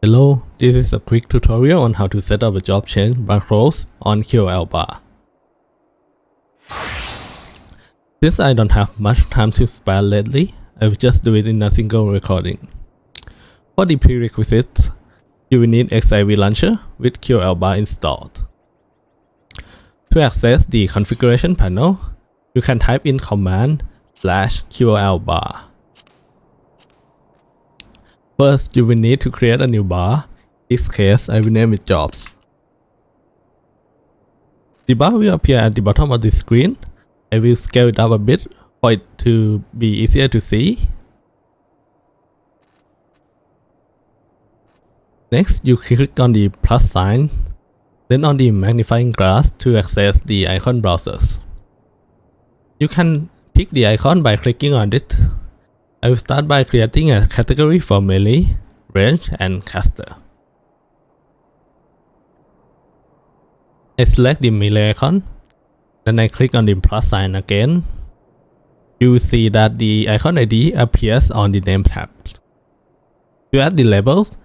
Hello, this is a quick tutorial on how to set up a job change macros on QOL Bar. Since I don't have much time to spare lately, I will just do it in a single recording. For the prerequisites, you will need XIV Launcher with QOL Bar installed. To access the configuration panel, you can type in command /QOL Bar. First, you will need to create a new bar. In this case, I will name it Jobs. The bar will appear at the bottom of the screen. I will scale it up a bit for it to be easier to see. Next, you click on the plus sign, then on the magnifying glass to access the icon browsers. You can pick the icon by clicking on it. I will start by creating a category for melee, range, and caster. I select the melee icon, then I click on the plus sign again. You will see that the icon ID appears on the name tab. To add the labels,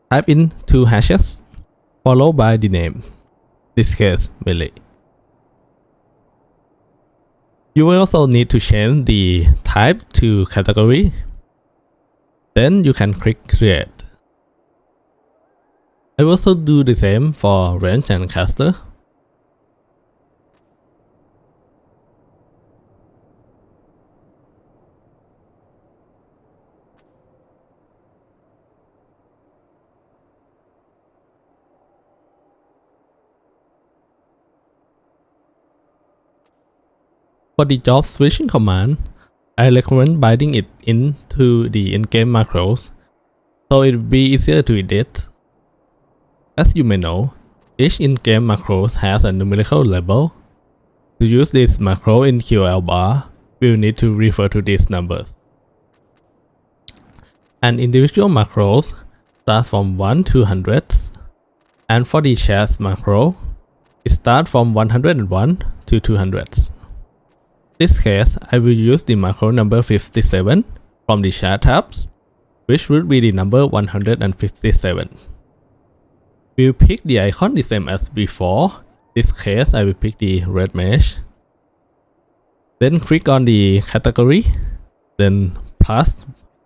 type in 2 hashes, followed by the name, in this case melee. You will also need to change the type to category. Then you can click create. I will also do the same for range and caster. For the job switching command, I recommend binding it into the in-game macros, so it will be easier to edit. As you may know, each in-game macro has a numerical label. To use this macro in QOL Bar, we will need to refer to these numbers. An individual macros starts from 1 to hundreds, and for the shares macro, it starts from 101 to 200s. In this case, I will use the macro number 57 from the chat tabs, which would be the number 157. We will pick the icon the same as before. In this case, I will pick the red mesh. Then click on the category, then plus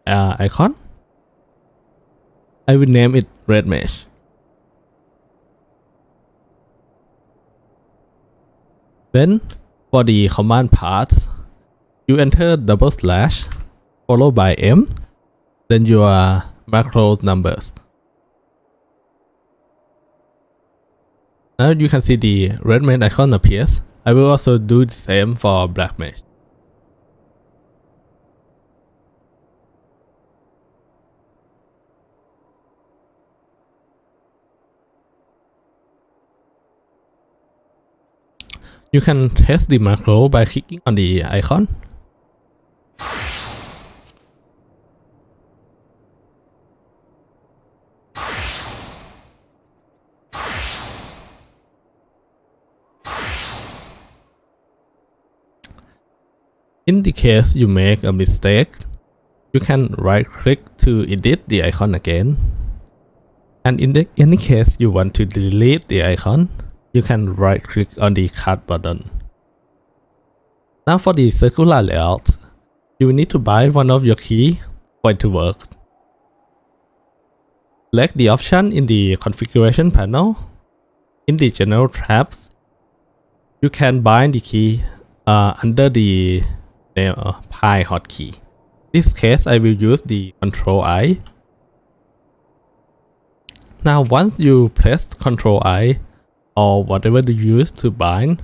icon. I will name it red mesh. Then for the command path, you enter / followed by M, then your macro numbers. Now you can see the red mesh icon appears. I will also do the same for black mesh. You can test the macro by clicking on the icon. In the case you make a mistake, you can right click to edit the icon again. And in any case you want to delete the icon, you can right click on the cut button. Now for the circular layout, you will need to bind one of your keys for it to work. Select the option in the configuration panel. In the general tabs, you can bind the key under the Pi hotkey. In this case, I will use the Ctrl+I. Now once you press Ctrl+I, or whatever you use to bind,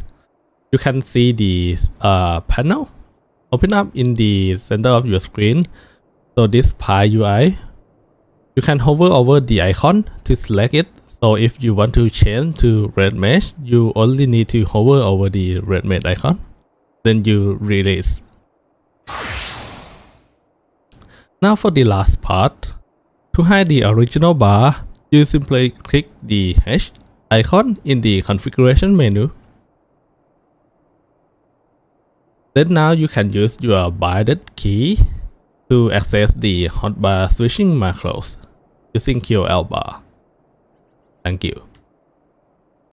you can see the panel open up in the center of your screen. So this Pi UI, you can hover over the icon to select it. So if you want to change to red mesh, you only need to hover over the red mesh icon, then you release. Now for the last part, to hide the original bar, you simply click the H icon in the configuration menu. Then now you can use your binded key to access the hotbar switching macros. using QOL bar. Thank you.